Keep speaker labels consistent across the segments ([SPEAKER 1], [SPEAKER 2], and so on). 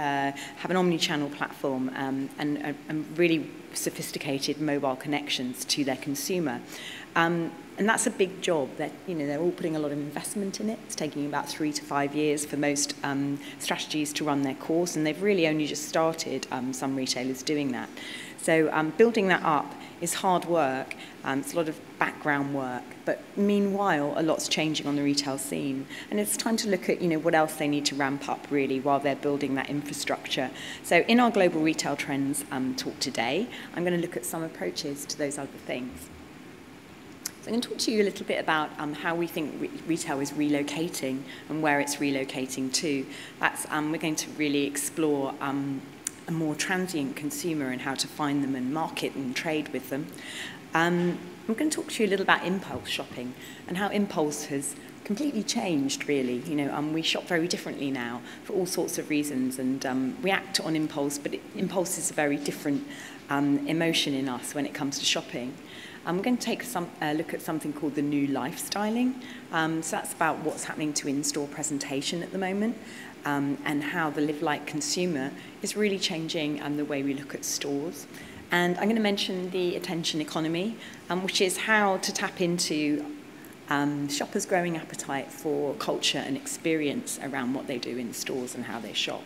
[SPEAKER 1] have an omni-channel platform and really sophisticated mobile connections to their consumer. And that's a big job. That, you know, they're all putting a lot of investment in it. It's taking about 3 to 5 years for most strategies to run their course, and they've really only just started, some retailers doing that. So building that up is hard work. It's a lot of background work, but meanwhile, a lot's changing on the retail scene. And it's time to look at, you know, what else they need to ramp up really while they're building that infrastructure. So in our Global Retail Trends talk today, I'm going to look at some approaches to those other things. So I'm going to talk to you a little bit about how we think retail is relocating and where it's relocating to. That's, we're going to really explore a more transient consumer and how to find them and market and trade with them. I'm going to talk to you a little about impulse shopping and how impulse has completely changed, really. You know, we shop very differently now for all sorts of reasons, and we act on impulse, but impulse is a very different emotion in us when it comes to shopping. I'm going to take a look at something called the new lifestyling. So that's about what's happening to in-store presentation at the moment, and how the live-like consumer is really changing the way we look at stores. And I'm going to mention the attention economy, which is how to tap into shoppers' growing appetite for culture and experience around what they do in stores and how they shop.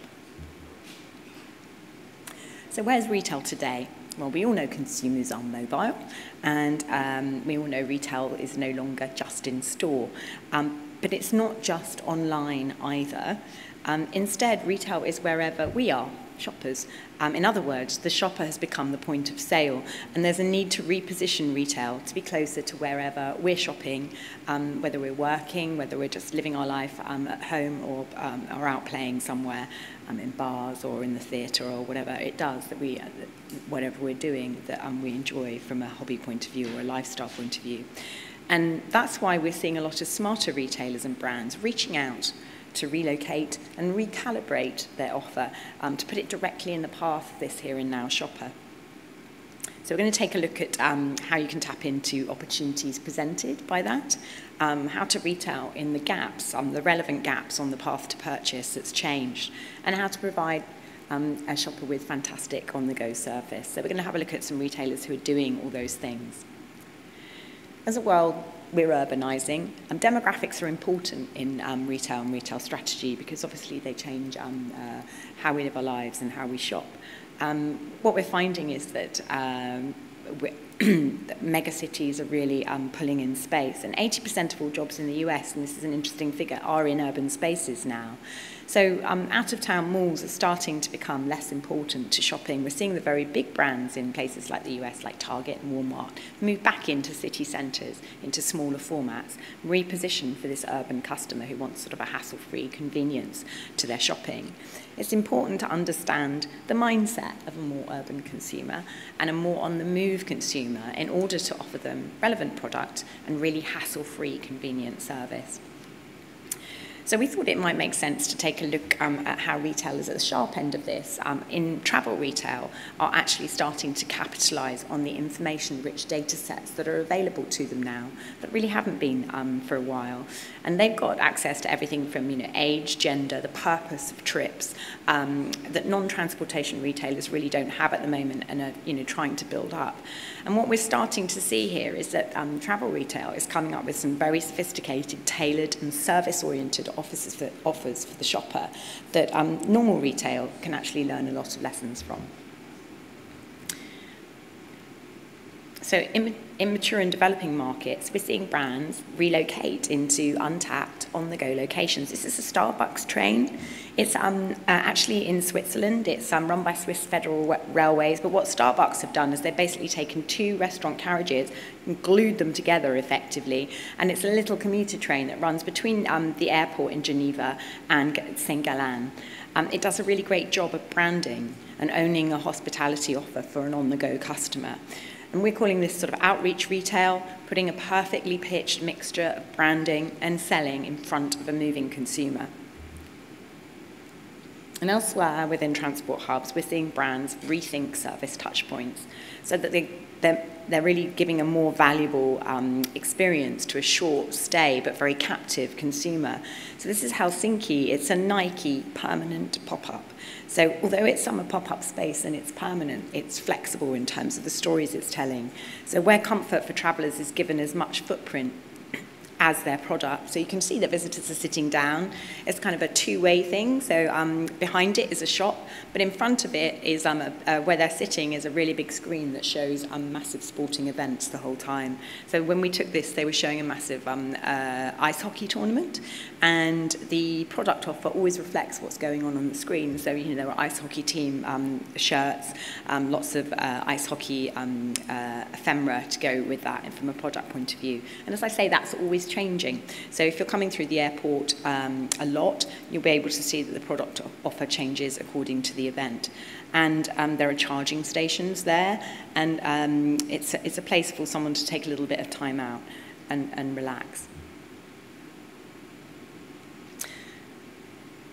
[SPEAKER 1] So where's retail today? Well, we all know consumers are mobile, and we all know retail is no longer just in store. But it's not just online either. Instead, retail is wherever we are, shoppers. In other words, the shopper has become the point of sale, and there's a need to reposition retail to be closer to wherever we're shopping, whether we're working, whether we're just living our life at home or out playing somewhere, in bars or in the theatre or whatever it does that we, whatever we're doing that we enjoy from a hobby point of view or a lifestyle point of view. And that's why we're seeing a lot of smarter retailers and brands reaching out to relocate and recalibrate their offer to put it directly in the path of this here and now shopper. So we're going to take a look at how you can tap into opportunities presented by that, how to retail in the gaps, the relevant gaps on the path to purchase that's changed, and how to provide a shopper with fantastic on-the-go service. So we're going to have a look at some retailers who are doing all those things. As a world, we're urbanising. Demographics are important in retail and retail strategy because obviously they change how we live our lives and how we shop. What we're finding is that mega cities are really pulling in space, and 80% of all jobs in the US, and this is an interesting figure, are in urban spaces now. So out-of-town malls are starting to become less important to shopping. We're seeing the very big brands in places like the US, like Target and Walmart, move back into city centres, into smaller formats, reposition for this urban customer who wants sort of a hassle-free convenience to their shopping. It's important to understand the mindset of a more urban consumer and a more on-the-move consumer in order to offer them relevant product and really hassle-free convenient service. So we thought it might make sense to take a look at how retailers at the sharp end of this, in travel retail, are actually starting to capitalise on the information-rich data sets that are available to them now that really haven't been for a while. And they've got access to everything from, you know, age, gender, the purpose of trips, that non-transportation retailers really don't have at the moment and are, you know, trying to build up. And what we're starting to see here is that travel retail is coming up with some very sophisticated, tailored and service-oriented offers for the shopper that normal retail can actually learn a lot of lessons from. So in mature and developing markets, we're seeing brands relocate into untapped, on-the-go locations. This is a Starbucks train. It's actually in Switzerland. It's run by Swiss Federal Railways. But what Starbucks have done is they've basically taken 2 restaurant carriages and glued them together effectively. And it's a little commuter train that runs between the airport in Geneva and St. Gallen. It does a really great job of branding and owning a hospitality offer for an on-the-go customer. And we're calling this sort of outreach retail, putting a perfectly pitched mixture of branding and selling in front of a moving consumer. And elsewhere within transport hubs, we're seeing brands rethink service touchpoints so that they're really giving a more valuable experience to a short stay but very captive consumer. So this is Helsinki. It's a Nike permanent pop-up. So although it's summer pop-up space and it's permanent, it's flexible in terms of the stories it's telling. So where comfort for travellers is given as much footprint as their product. So you can see that visitors are sitting down. It's kind of a two-way thing. So behind it is a shop, but in front of it is where they're sitting is a really big screen that shows massive sporting events the whole time. So when we took this, they were showing a massive ice hockey tournament, and the product offer always reflects what's going on the screen. So you know, there are ice hockey team shirts, lots of ice hockey ephemera to go with that from a product point of view. And as I say, that's always changing. So if you're coming through the airport a lot, you'll be able to see that the product offer changes according to the event. And there are charging stations there, and it's a place for someone to take a little bit of time out and relax.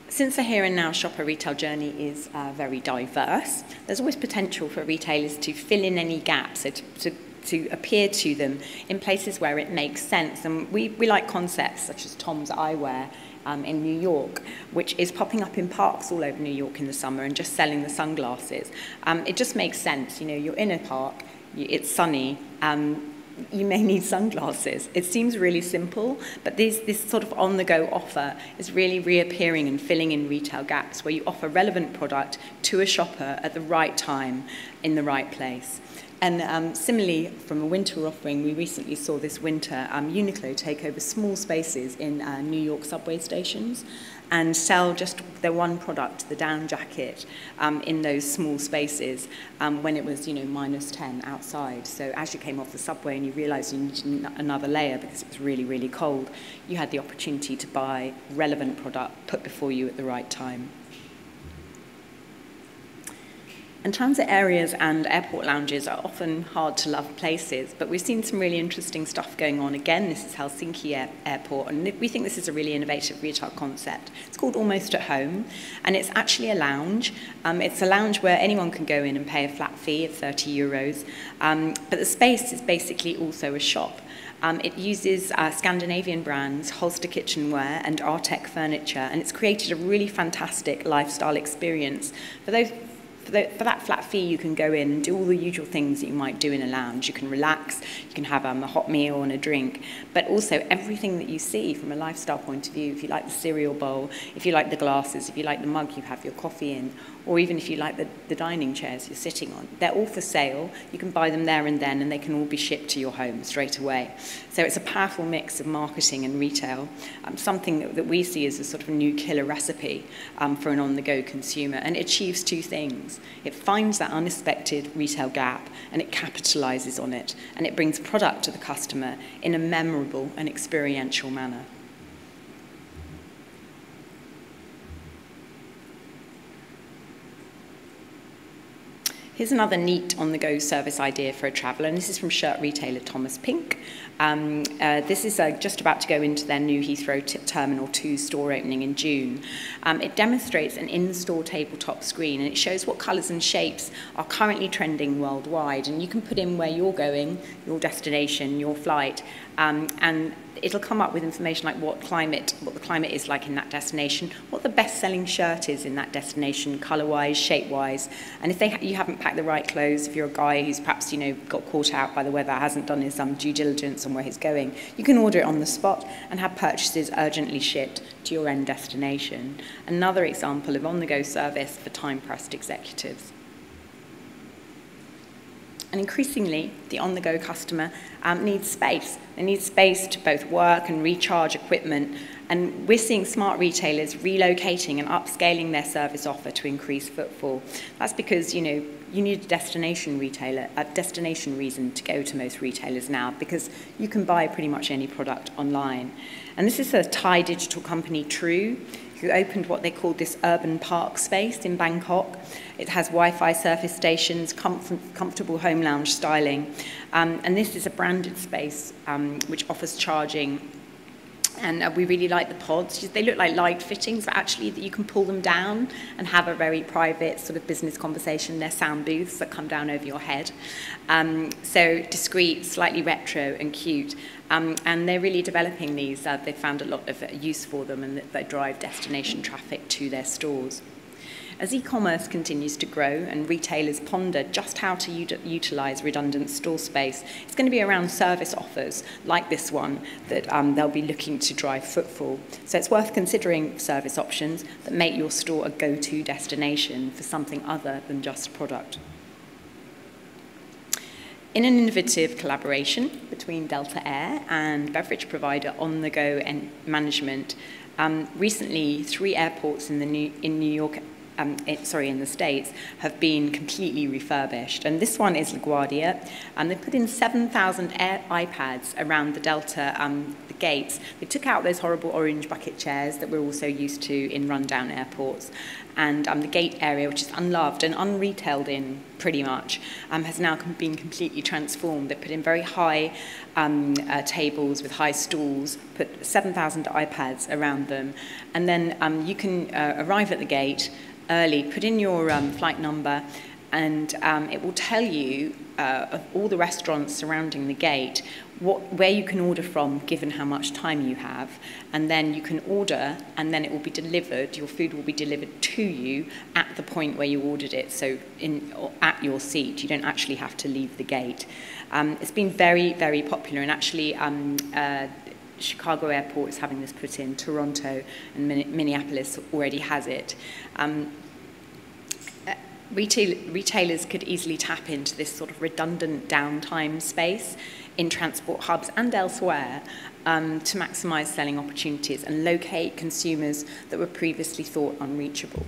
[SPEAKER 1] Since the here and now shopper retail journey is very diverse, there's always potential for retailers to fill in any gaps, so to appear to them in places where it makes sense. And we like concepts such as Tom's Eyewear in New York, which is popping up in parks all over New York in the summer and just selling the sunglasses. It just makes sense. You know, you're in a park, it's sunny, you may need sunglasses. It seems really simple, but this sort of on-the-go offer is really reappearing and filling in retail gaps where you offer relevant product to a shopper at the right time in the right place. And similarly, from a winter offering, we recently saw this winter Uniqlo take over small spaces in New York subway stations and sell just their one product, the down jacket, in those small spaces when it was, you know, -10 outside. So as you came off the subway and you realised you needed another layer because it was really, really cold, you had the opportunity to buy relevant product put before you at the right time. And transit areas and airport lounges are often hard to love places, but we've seen some really interesting stuff going on. Again, this is Helsinki Airport, and we think this is a really innovative retail concept. It's called Almost at Home, and it's actually a lounge. It's a lounge where anyone can go in and pay a flat fee of €30, but the space is basically also a shop. It uses Scandinavian brands, Holster kitchenware and Artec furniture, and it's created a really fantastic lifestyle experience. For that flat fee, you can go in and do all the usual things that you might do in a lounge. You can relax, you can have a hot meal and a drink, but also everything that you see from a lifestyle point of view, if you like the cereal bowl, if you like the glasses, if you like the mug you have your coffee in, or even if you like the dining chairs you're sitting on, they're all for sale. You can buy them there and then, and they can all be shipped to your home straight away. So it's a powerful mix of marketing and retail, something that we see as a sort of new killer recipe for an on-the-go consumer, and it achieves two things. It finds that unexpected retail gap, and it capitalizes on it, and it brings product to the customer in a memorable and experiential manner. Here's another neat on-the-go service idea for a traveller, and this is from shirt retailer Thomas Pink. This is just about to go into their new Heathrow Terminal 2 store opening in June. It demonstrates an in-store tabletop screen, and it shows what colours and shapes are currently trending worldwide. And you can put in where you're going, your destination, your flight, and it'll come up with information like what the climate is like in that destination, what the best-selling shirt is in that destination, colour-wise, shape-wise, and if you haven't packed the right clothes, if you're a guy who's perhaps, you know, got caught out by the weather, hasn't done his due diligence on where he's going, you can order it on the spot and have purchases urgently shipped to your end destination. Another example of on-the-go service for time-pressed executives. And increasingly, the on-the-go customer needs space. They need space to both work and recharge equipment. And we're seeing smart retailers relocating and upscaling their service offer to increase footfall. That's because, you know, you need a destination reason to go to most retailers now, because you can buy pretty much any product online. And this is a Thai digital company, True, who opened what they called this urban park space in Bangkok. It has Wi-Fi surface stations, comfortable home lounge styling, and this is a branded space which offers charging And we really like the pods. They look like light fittings, but actually you can pull them down and have a very private sort of business conversation. They're sound booths that come down over your head. So discreet, slightly retro and cute. And they're really developing these. They've found a lot of use for them, and they drive destination traffic to their stores. As e-commerce continues to grow and retailers ponder just how to utilise redundant store space, it's going to be around service offers like this one that they'll be looking to drive footfall. So it's worth considering service options that make your store a go-to destination for something other than just product. In an innovative collaboration between Delta Air and beverage provider On The Go and Management, recently 3 airports in the States have been completely refurbished. And this one is LaGuardia, and they put in 7,000 iPads around the Delta the gates. They took out those horrible orange bucket chairs that we're also used to in rundown airports. And the gate area, which is unloved and unretailed in pretty much, has now been completely transformed. They put in very high tables with high stools, put 7,000 iPads around them, and then you can arrive at the gate early, put in your flight number, and it will tell you of all the restaurants surrounding the gate where you can order from given how much time you have, and then you can order and then it will be delivered, your food will be delivered to you at the point where you ordered it, so at your seat. You don't actually have to leave the gate. It's been very, very popular, and actually Chicago Airport is having this put in, Toronto and Minneapolis already has it. Retailers could easily tap into this sort of redundant downtime space in transport hubs and elsewhere to maximise selling opportunities and locate consumers that were previously thought unreachable.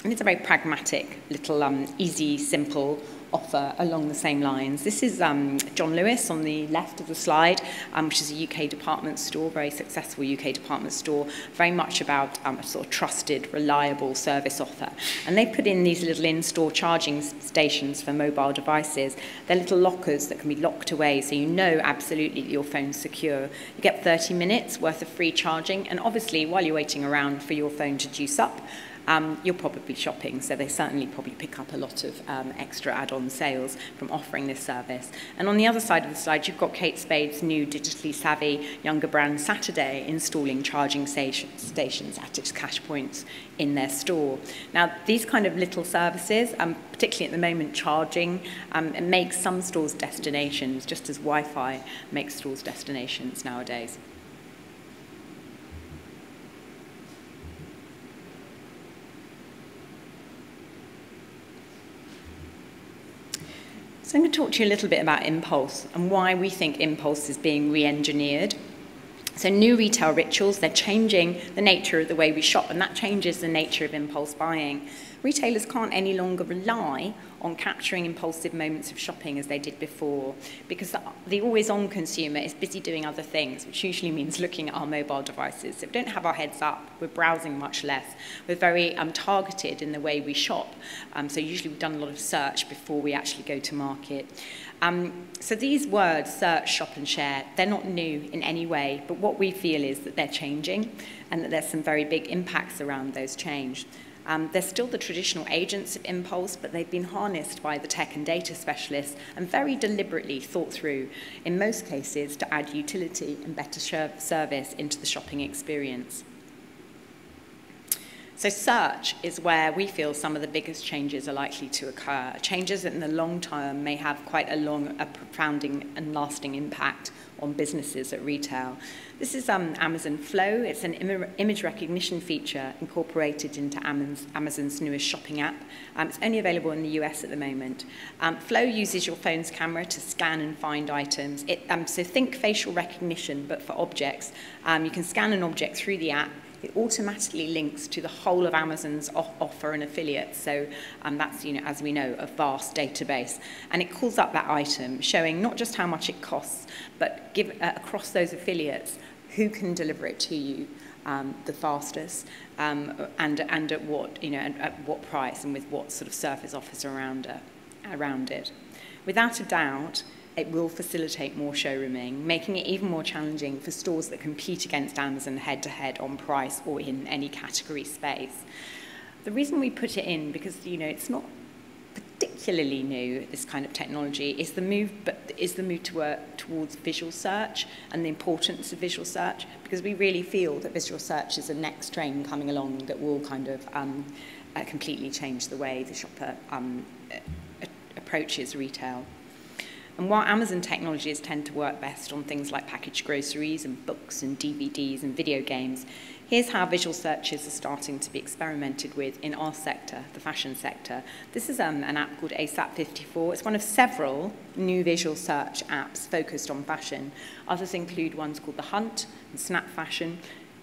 [SPEAKER 1] And it's a very pragmatic, little easy, simple offer along the same lines. This is John Lewis on the left of the slide, which is a UK department store, very successful UK department store, very much about a sort of trusted, reliable service offer. And they put in these little in-store charging stations for mobile devices. They're little lockers that can be locked away, so you know absolutely that your phone's secure. You get 30 minutes worth of free charging, and obviously while you're waiting around for your phone to juice up, you're probably shopping, so they certainly probably pick up a lot of extra add-on sales from offering this service. And on the other side of the slide, you've got Kate Spade's new digitally savvy younger brand Saturday installing charging stations at its cash points in their store. Now, these kind of little services, particularly at the moment charging, it makes some stores destinations, just as Wi-Fi makes stores destinations nowadays. So I'm going to talk to you a little bit about impulse and why we think impulse is being re-engineered. So new retail rituals, they're changing the nature of the way we shop, and that changes the nature of impulse buying. Retailers can't any longer rely on capturing impulsive moments of shopping as they did before, because the always-on consumer is busy doing other things, which usually means looking at our mobile devices. So we don't have our heads up, we're browsing much less. We're very targeted in the way we shop, so usually we've done a lot of search before we actually go to market. So these words, search, shop and share, they're not new in any way, but what we feel is that they're changing and that there's some very big impacts around those change. They're still the traditional agents of impulse, but they've been harnessed by the tech and data specialists and very deliberately thought through, in most cases, to add utility and better service into the shopping experience. So search is where we feel some of the biggest changes are likely to occur. Changes that in the long term may have quite a profound and lasting impact on businesses at retail. This is Amazon Flow. It's an image recognition feature incorporated into Amazon's newest shopping app. It's only available in the US at the moment. Flow uses your phone's camera to scan and find items. So think facial recognition, but for objects. You can scan an object through the app. It automatically links to the whole of Amazon's offer and affiliates. So that's, as we know, a vast database. And it calls up that item, showing not just how much it costs, but across those affiliates, who can deliver it to you the fastest, and at what price, and with what sort of service offers around it. Without a doubt, it will facilitate more showrooming, making it even more challenging for stores that compete against Amazon head-to-head on price or in any category space. The reason we put it in, because it's not particularly new, this kind of technology, is the move towards visual search and the importance of visual search, because we really feel that visual search is the next train coming along that will kind of completely change the way the shopper approaches retail. And while Amazon technologies tend to work best on things like packaged groceries and books and DVDs and video games, here's how visual searches are starting to be experimented with in our sector, the fashion sector. This is an app called ASAP 54. It's one of several new visual search apps focused on fashion. Others include ones called The Hunt and Snap Fashion.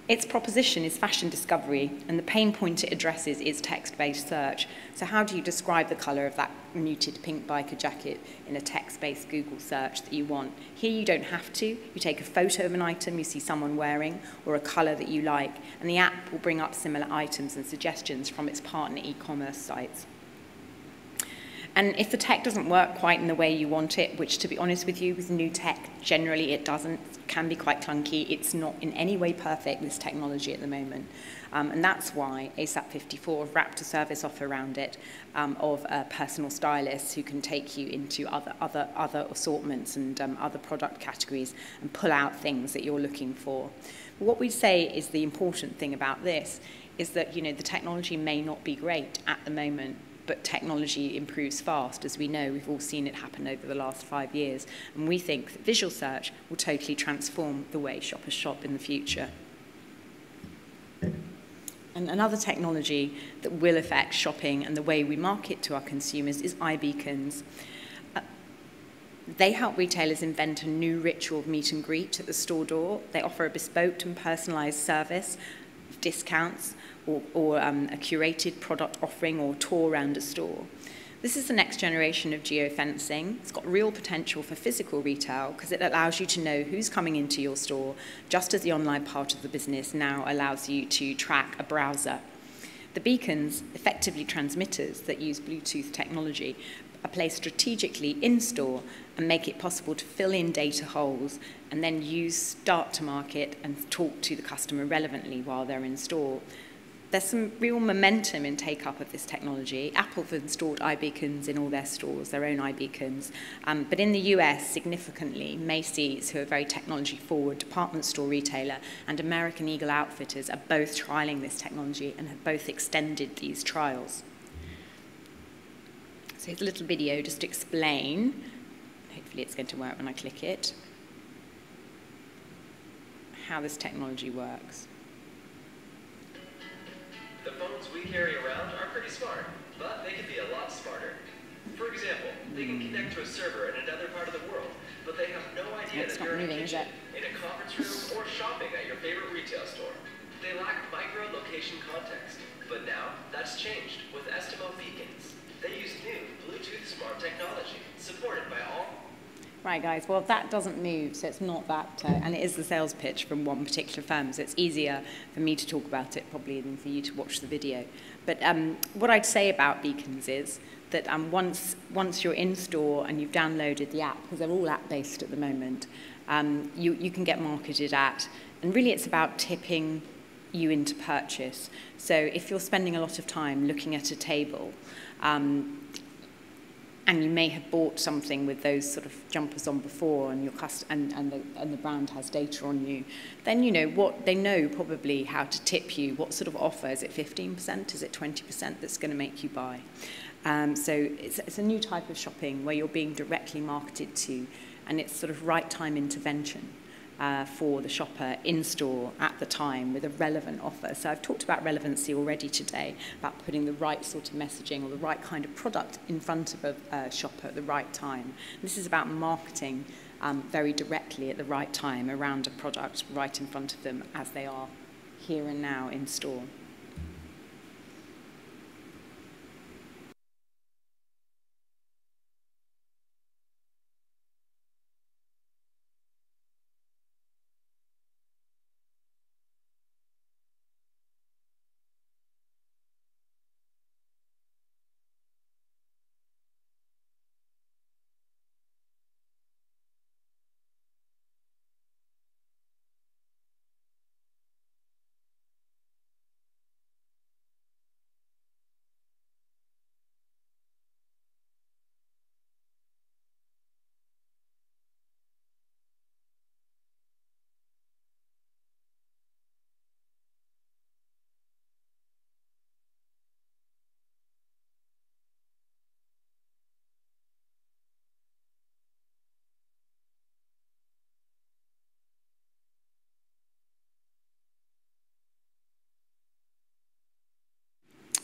[SPEAKER 1] Its proposition is fashion discovery, and the pain point it addresses is text-based search. So how do you describe the colour of that muted pink biker jacket in a text-based Google search that you want? Here you don't have to. You take a photo of an item you see someone wearing or a colour that you like, and the app will bring up similar items and suggestions from its partner e-commerce sites. And if the tech doesn't work quite in the way you want it, which, to be honest with you, with new tech, generally it doesn't, can be quite clunky. It's not in any way perfect, this technology at the moment. And that's why ASAP 54 have wrapped a service offer around it of personal stylists who can take you into other assortments and other product categories and pull out things that you're looking for. What we say is the important thing about this is that the technology may not be great at the moment, but technology improves fast, as we know. We've all seen it happen over the last 5 years. And we think that visual search will totally transform the way shoppers shop in the future. And another technology that will affect shopping and the way we market to our consumers is iBeacons. They help retailers invent a new ritual of meet and greet at the store door. They offer a bespoke and personalised service, discounts, or a curated product offering or tour around a store. This is the next generation of geofencing. It's got real potential for physical retail because it allows you to know who's coming into your store, just as the online part of the business now allows you to track a browser. The beacons, effectively transmitters that use Bluetooth technology, are placed strategically in-store and make it possible to fill in data holes and then use start to market and talk to the customer relevantly while they're in store. There's some real momentum in take-up of this technology. Apple have installed iBeacons in all their stores, their own iBeacons. But in the US, significantly, Macy's, who are a very technology-forward department store retailer, and American Eagle Outfitters are both trialing this technology and have both extended these trials. So here's a little video just to explain. Hopefully it's going to work when I click it. How this technology works.
[SPEAKER 2] The phones we carry around are pretty smart, but they can be a lot smarter. For example, they can connect to a server in another part of the world, but they have no idea that you're in a kitchen, in a conference room, or shopping at your favorite retail store. They lack micro-location context, but now that's changed with Estimo beacons. They use new Bluetooth smart technology, supported by all.
[SPEAKER 1] Right, guys, well, that doesn't move, so it's not that, and it is the sales pitch from one particular firm, so it's easier for me to talk about it probably than for you to watch the video. But what I'd say about beacons is that once you're in store and you've downloaded the app, because they're all app-based at the moment, you can get marketed at, and really it's about tipping you into purchase. So if you're spending a lot of time looking at a table, and you may have bought something with those sort of jumpers on before, and the brand has data on you, then they know probably how to tip you. What sort of offer? Is it 15%? Is it 20% that's going to make you buy? So it's a new type of shopping where you're being directly marketed to, and it's sort of right time intervention for the shopper in store at the time with a relevant offer. So I've talked about relevancy already today, about putting the right sort of messaging or the right kind of product in front of a shopper at the right time. This is about marketing very directly at the right time around a product right in front of them as they are here and now in store.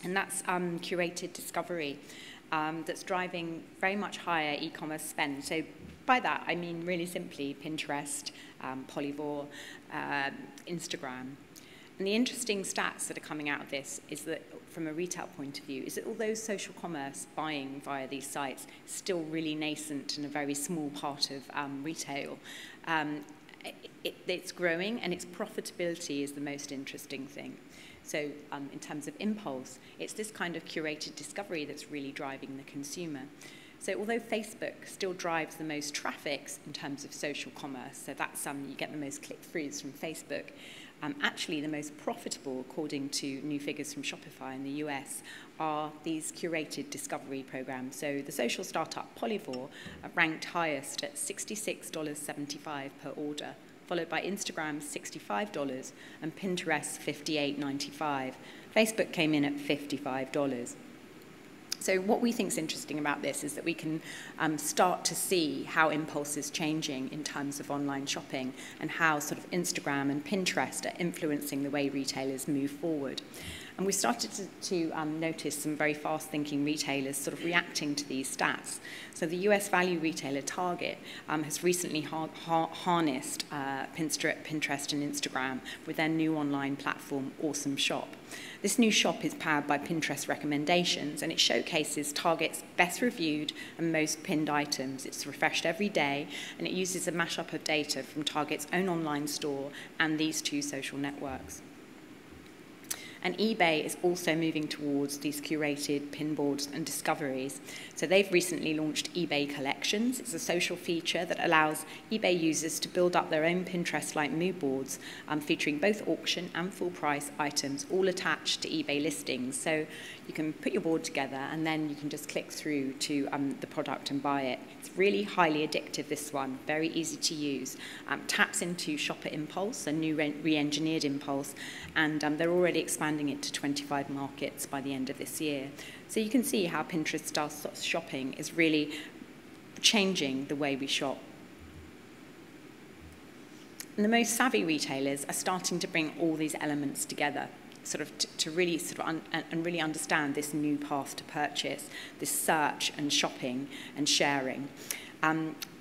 [SPEAKER 1] And that's curated discovery that's driving very much higher e-commerce spend. So by that, I mean really simply Pinterest, Polyvore, Instagram. And the interesting stats that are coming out of this is that, from a retail point of view, is that although social commerce buying via these sites is still really nascent and a very small part of retail, it's growing, and its profitability is the most interesting thing. So in terms of impulse, it's this kind of curated discovery that's really driving the consumer. So although Facebook still drives the most traffic in terms of social commerce, so that's you get the most click-throughs from Facebook, actually the most profitable, according to new figures from Shopify in the US, are these curated discovery programs. So the social startup Polyvore ranked highest at $66.75 per order, followed by Instagram's $65 and Pinterest's $58.95. Facebook came in at $55. So what we think is interesting about this is that we can start to see how impulse is changing in terms of online shopping, and how sort of Instagram and Pinterest are influencing the way retailers move forward. And we started to notice some very fast-thinking retailers sort of reacting to these stats. So the US value retailer Target has recently harnessed Pinterest and Instagram with their new online platform, Awesome Shop. This new shop is powered by Pinterest recommendations, and it showcases Target's best reviewed and most pinned items. It's refreshed every day, and it uses a mashup of data from Target's own online store and these two social networks. And eBay is also moving towards these curated pin boards and discoveries. So they've recently launched eBay Collections. It's a social feature that allows eBay users to build up their own Pinterest-like mood boards, featuring both auction and full-price items, all attached to eBay listings. So you can put your board together, and then you can just click through to the product and buy it. It's really highly addictive, this one, very easy to use. Taps into shopper impulse, a new re-engineered impulse, and they're already expanding it to 25 markets by the end of this year. So you can see how Pinterest-style shopping is really changing the way we shop. And the most savvy retailers are starting to bring all these elements together, sort of to really really understand this new path to purchase, this search and shopping and sharing.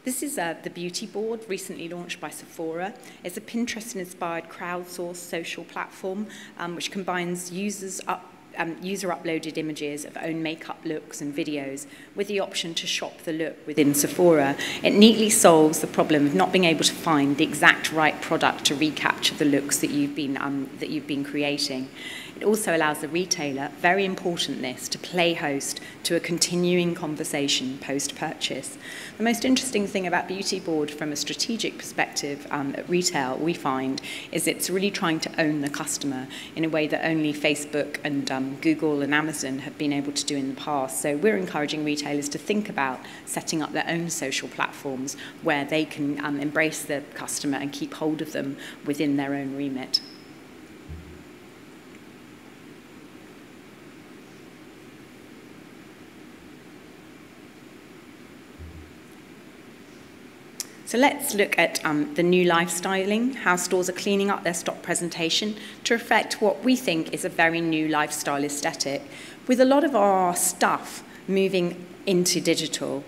[SPEAKER 1] This is the beauty board, recently launched by Sephora. It's a Pinterest-inspired crowdsourced social platform which combines user-uploaded images of own makeup looks and videos with the option to shop the look within Sephora. It neatly solves the problem of not being able to find the exact right product to recapture the looks that you've been creating. It also allows the retailer, very important this, to play host to a continuing conversation post-purchase. The most interesting thing about Beauty Board from a strategic perspective at retail, we find, is it's really trying to own the customer in a way that only Facebook and Google and Amazon have been able to do in the past. So we're encouraging retailers to think about setting up their own social platforms where they can embrace the customer and keep hold of them within their own remit. So let's look at the new lifestyling, how stores are cleaning up their stock presentation to reflect what we think is a very new lifestyle aesthetic, with a lot of our stuff moving into digital.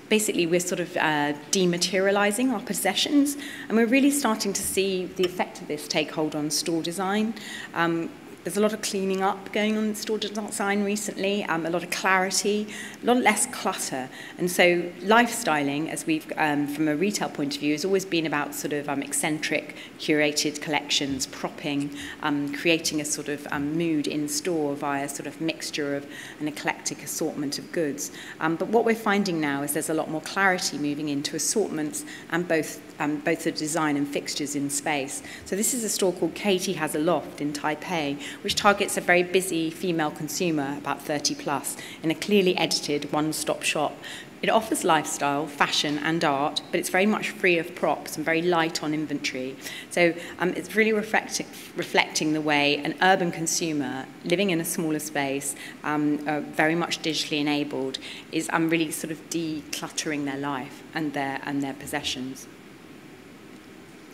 [SPEAKER 1] Basically we're sort of dematerializing our possessions, and we're really starting to see the effect of this take hold on store design. There's a lot of cleaning up going on in store design recently, a lot of clarity, a lot less clutter. And so lifestyling, as we've, from a retail point of view, has always been about sort of eccentric, curated collections, propping, creating a sort of mood in store via sort of mixture of an eclectic assortment of goods. But what we're finding now is there's a lot more clarity moving into assortments and both the design and fixtures in space. So this is a store called Katie Has a Loft in Taipei, which targets a very busy female consumer, about 30 plus, in a clearly edited one-stop shop. It offers lifestyle, fashion and art, but it's very much free of props and very light on inventory. So it's really reflecting the way an urban consumer living in a smaller space, very much digitally enabled, is really sort of decluttering their life and their possessions.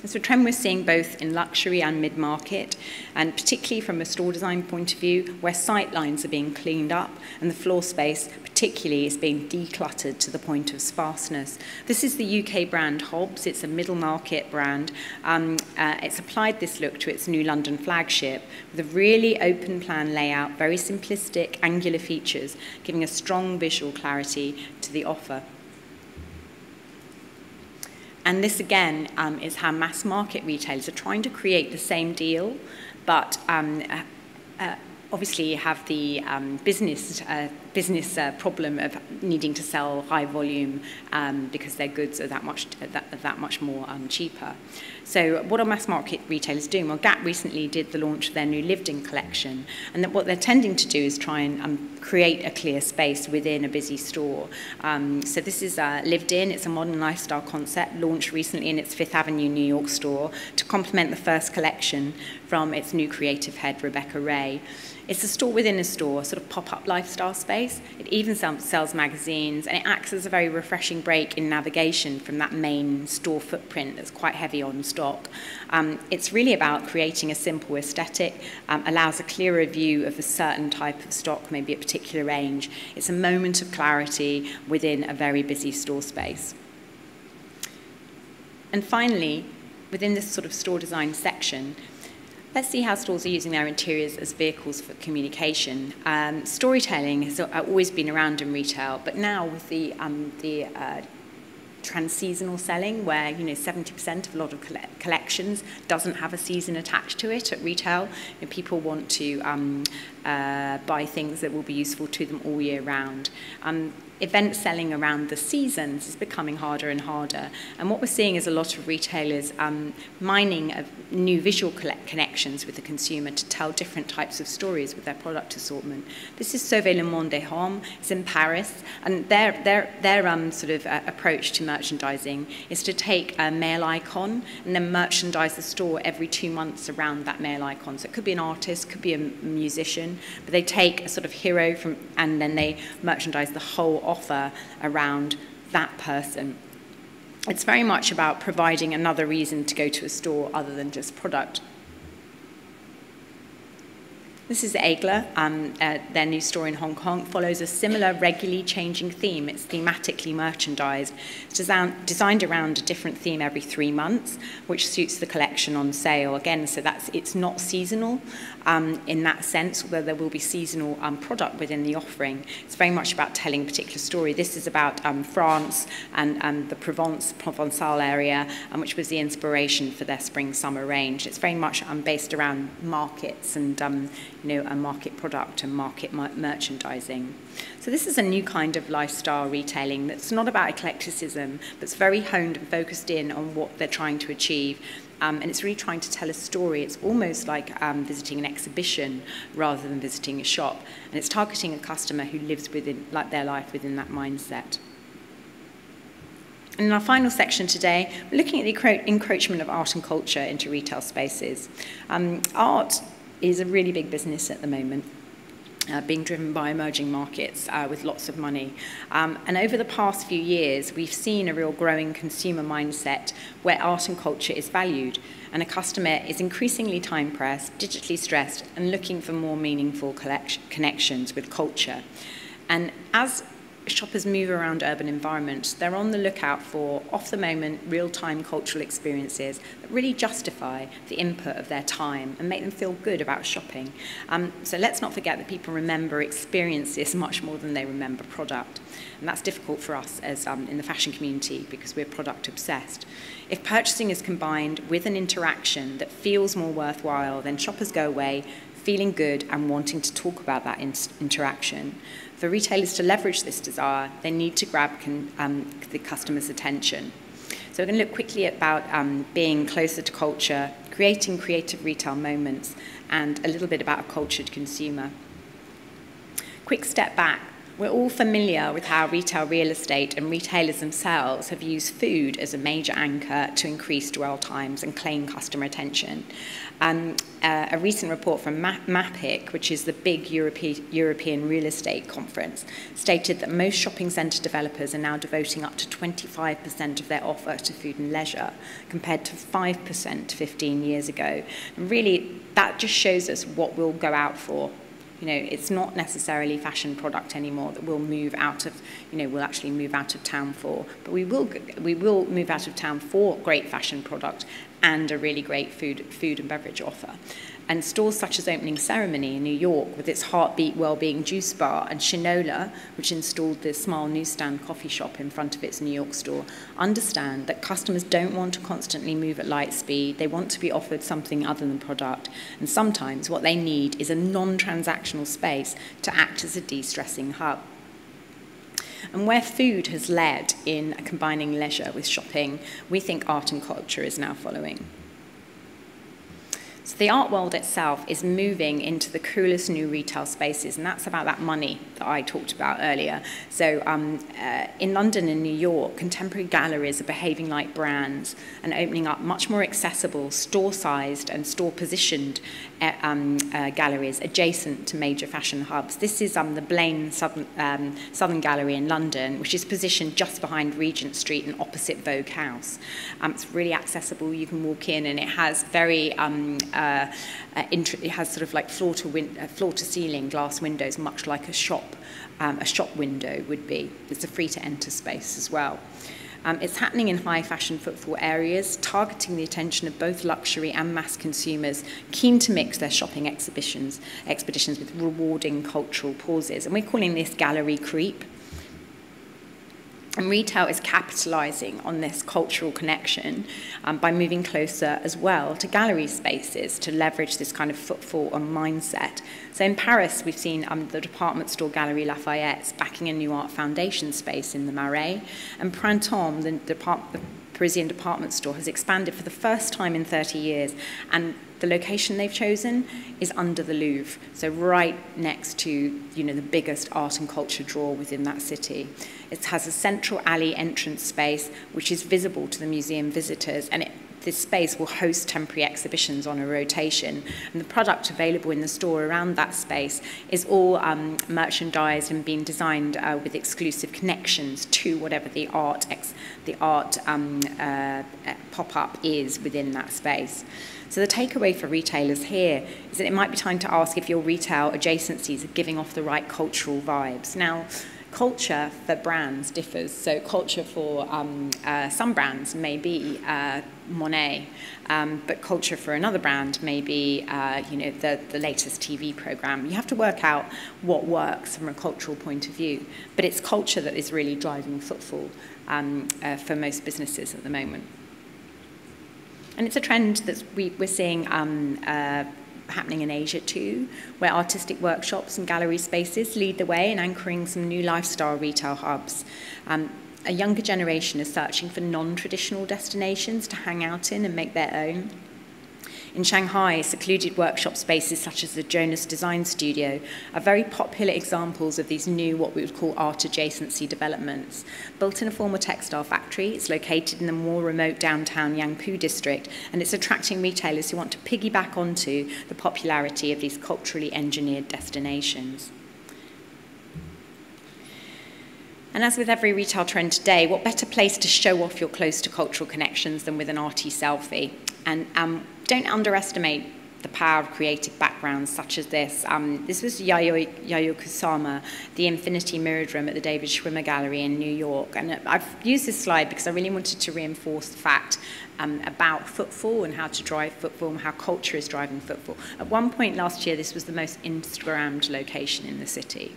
[SPEAKER 1] It's a trend we're seeing both in luxury and mid-market, and particularly from a store design point of view, where sight lines are being cleaned up and the floor space particularly is being decluttered to the point of sparseness. This is the UK brand Hobbs. It's a middle market brand. It's applied this look to its new London flagship with a really open plan layout, very simplistic, angular features, giving a strong visual clarity to the offer. And this, again, is how mass market retailers are trying to create the same deal, but obviously have the business problem of needing to sell high volume because their goods are that much more cheaper. So what are mass market retailers doing? Well, Gap recently did the launch of their new lived-in collection, and what they're tending to do is try and create a clear space within a busy store. So this is lived-in. It's a modern lifestyle concept launched recently in its Fifth Avenue, New York store to complement the first collection from its new creative head, Rebecca Ray. It's a store within a store, a sort of pop-up lifestyle space. It even sells magazines, and it acts as a very refreshing break in navigation from that main store footprint that's quite heavy on stock. It's really about creating a simple aesthetic, allows a clearer view of a certain type of stock, maybe a particular range. It's a moment of clarity within a very busy store space. And finally, within this sort of store design section, let's see how stores are using their interiors as vehicles for communication. Storytelling has always been around in retail, but now with the trans-seasonal selling, where 70% of a lot of collections doesn't have a season attached to it at retail, people want to buy things that will be useful to them all year round. Event selling around the seasons is becoming harder and harder. And what we're seeing is a lot of retailers mining new visual connections with the consumer to tell different types of stories with their product assortment. This is Sauver le Monde des Hommes. It's in Paris. And their sort of approach to merchandising is to take a male icon and then merchandise the store every 2 months around that male icon. So it could be an artist, could be a musician, but they take a sort of hero and then they merchandise the whole offer around that person. It's very much about providing another reason to go to a store other than just product. This is ELLERY, their new store in Hong Kong, follows a similar regularly changing theme. It's thematically merchandised. It's designed around a different theme every 3 months, which suits the collection on sale. Again, so it's not seasonal in that sense, although there will be seasonal product within the offering. It's very much about telling a particular story. This is about France and the Provençal area, which was the inspiration for their spring-summer range. It's very much based around markets and a market product and market merchandising. So this is a new kind of lifestyle retailing that's not about eclecticism, but it's very honed and focused in on what they're trying to achieve. And it's really trying to tell a story. It's almost like visiting an exhibition rather than visiting a shop. And it's targeting a customer who lives within, like, their life within that mindset. And in our final section today, we're looking at the encroachment of art and culture into retail spaces. Art is a really big business at the moment, being driven by emerging markets with lots of money. And over the past few years, we've seen a real growing consumer mindset where art and culture is valued, and a customer is increasingly time-pressed, digitally stressed, and looking for more meaningful connections with culture. And as shoppers move around urban environments, they're on the lookout for off-the-moment, real-time cultural experiences that really justify the input of their time and make them feel good about shopping. So let's not forget that people remember experiences much more than they remember product. And that's difficult for us as in the fashion community because we're product-obsessed. If purchasing is combined with an interaction that feels more worthwhile, then shoppers go away feeling good and wanting to talk about that interaction. For retailers to leverage this desire, they need to grab the customer's attention. So we're going to look quickly about being closer to culture, creating creative retail moments, and a little bit about a cultured consumer. Quick step back. We're all familiar with how retail real estate and retailers themselves have used food as a major anchor to increase dwell times and claim customer attention. A recent report from MAPIC, which is the big European real estate conference, stated that most shopping centre developers are now devoting up to 25% of their offer to food and leisure, compared to 5% 15 years ago. And really, that just shows us what we'll go out for. You know, it's not necessarily fashion product anymore that we'll move out of, you know, we'll actually move out of town for, but we will move out of town for great fashion product and a really great food and beverage offer. And stores such as Opening Ceremony in New York, with its Heartbeat Wellbeing Juice Bar, and Shinola, which installed the Smile Newsstand coffee shop in front of its New York store, understand that customers don't want to constantly move at light speed. They want to be offered something other than product. And sometimes what they need is a non-transactional space to act as a de-stressing hub. And where food has led in combining leisure with shopping, we think art and culture is now following. So the art world itself is moving into the coolest new retail spaces, and that's about that money that I talked about earlier. So in London and New York, contemporary galleries are behaving like brands and opening up much more accessible, store-sized and store-positioned galleries adjacent to major fashion hubs. This is the Blaine Southern Gallery in London, which is positioned just behind Regent Street and opposite Vogue House. It's really accessible. You can walk in, and it has very it has sort of like floor to ceiling glass windows, much like a shop window would be. It's a free to enter space as well. It's happening in high fashion footfall areas, targeting the attention of both luxury and mass consumers, keen to mix their shopping expeditions with rewarding cultural pauses. And we're calling this gallery creep. And retail is capitalising on this cultural connection by moving closer as well to gallery spaces to leverage this kind of footfall and mindset. So in Paris, we've seen the department store Galeries Lafayette backing a new art foundation space in the Marais. And Printemps, the Parisian department store, has expanded for the first time in 30 years. And the location they've chosen is under the Louvre, so right next to, you know, the biggest art and culture draw within that city. It has a central alley entrance space, which is visible to the museum visitors, and this space will host temporary exhibitions on a rotation. And the product available in the store around that space is all merchandised and being designed with exclusive connections to whatever the art pop-up is within that space. So the takeaway for retailers here is that it might be time to ask if your retail adjacencies are giving off the right cultural vibes. Now, culture for brands differs. So culture for some brands may be Monet, but culture for another brand may be you know, the latest TV program. You have to work out what works from a cultural point of view, but it's culture that is really driving footfall for most businesses at the moment. And it's a trend that we're seeing happening in Asia too, where artistic workshops and gallery spaces lead the way in anchoring some new lifestyle retail hubs. A younger generation is searching for non-traditional destinations to hang out in and make their own. In Shanghai, secluded workshop spaces such as the Jonas Design Studio are very popular examples of these new, what we would call art adjacency developments. Built in a former textile factory, it's located in the more remote downtown Yangpu district, and it's attracting retailers who want to piggyback onto the popularity of these culturally engineered destinations. And as with every retail trend today, what better place to show off your close to cultural connections than with an arty selfie? And don't underestimate the power of creative backgrounds such as this. This was Yayoi Kusama, the Infinity Mirrored Room at the David Schwimmer Gallery in New York. And I've used this slide because I really wanted to reinforce the fact about footfall and how to drive footfall and how culture is driving footfall. At one point last year, this was the most Instagrammed location in the city.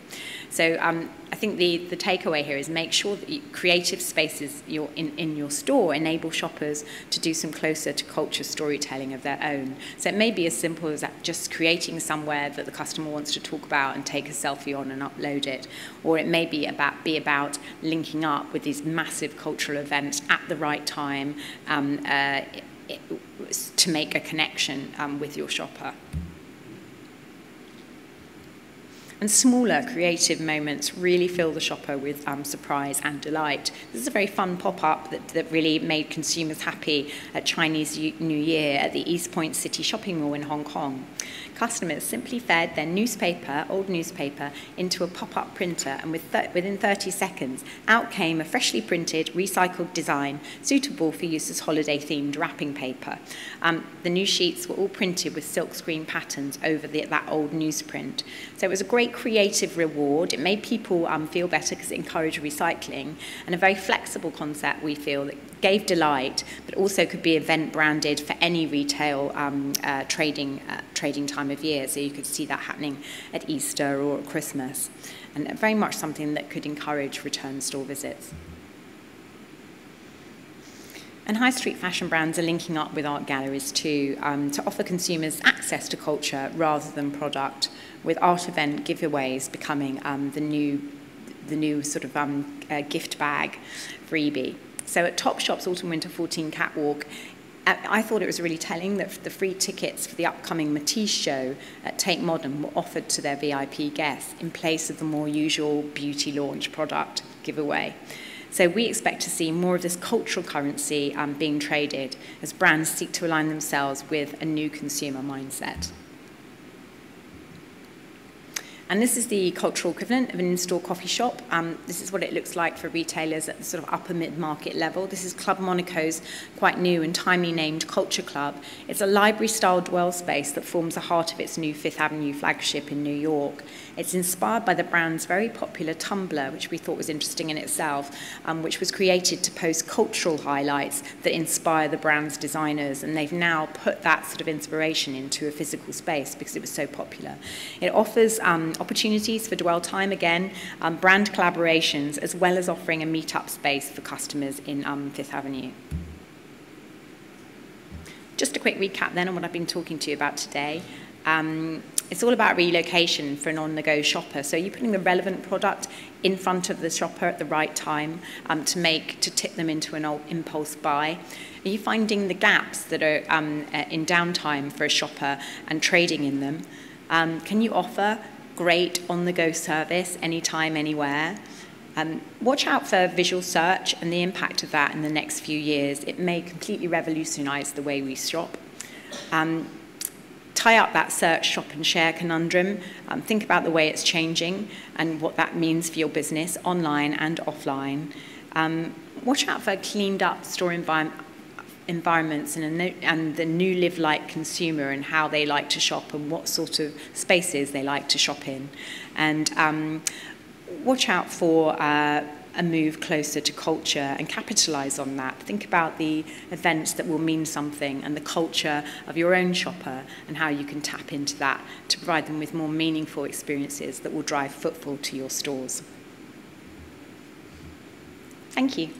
[SPEAKER 1] So I think the takeaway here is make sure that creative spaces in your store enable shoppers to do some closer to culture storytelling of their own. So it may be as simple as that, just creating somewhere that the customer wants to talk about and take a selfie on and upload it. Or it may be about linking up with these massive cultural events at the right time to make a connection with your shopper. And smaller creative moments really fill the shopper with surprise and delight. This is a very fun pop-up that really made consumers happy at Chinese New Year at the East Point City Shopping Mall in Hong Kong. Customers simply fed their newspaper, old newspaper, into a pop-up printer, and within 30 seconds, out came a freshly printed, recycled design suitable for use as holiday-themed wrapping paper. The new sheets were all printed with silkscreen patterns over that old newsprint. So it was a great creative reward. It made people feel better because it encouraged recycling, and a very flexible concept, we feel, that gave delight, but also could be event branded for any retail trading time of year. So you could see that happening at Easter or at Christmas, and very much something that could encourage return store visits. And high street fashion brands are linking up with art galleries too, to offer consumers access to culture rather than product, with art event giveaways becoming the new sort of gift bag freebie. So at Topshop's Autumn Winter 14 catwalk, I thought it was really telling that the free tickets for the upcoming Matisse show at Tate Modern were offered to their VIP guests in place of the more usual beauty launch product giveaway. So we expect to see more of this cultural currency being traded as brands seek to align themselves with a new consumer mindset. And this is the cultural equivalent of an in-store coffee shop. This is what it looks like for retailers at the sort of upper mid-market level. This is Club Monaco's quite new and timely named Culture Club. It's a library-style dwell space that forms the heart of its new Fifth Avenue flagship in New York. It's inspired by the brand's very popular Tumblr, which we thought was interesting in itself, which was created to post cultural highlights that inspire the brand's designers. And they've now put that sort of inspiration into a physical space because it was so popular. It offers opportunities for dwell time again, brand collaborations, as well as offering a meet-up space for customers in Fifth Avenue. Just a quick recap then on what I've been talking to you about today. It's all about relocation for an on-the-go shopper. So you're putting the relevant product in front of the shopper at the right time to tip them into an impulse buy. Are you finding the gaps that are in downtime for a shopper and trading in them? Can you offer great on-the-go service anytime, anywhere? Watch out for visual search and the impact of that in the next few years. It may completely revolutionize the way we shop. Tie up that search, shop and share conundrum. Think about the way it's changing and what that means for your business, online and offline. Watch out for cleaned up store environments and the new live-like consumer and how they like to shop and what sort of spaces they like to shop in. And watch out for a move closer to culture and capitalize on that. Think about the events that will mean something and the culture of your own shopper and how you can tap into that to provide them with more meaningful experiences that will drive footfall to your stores. Thank you.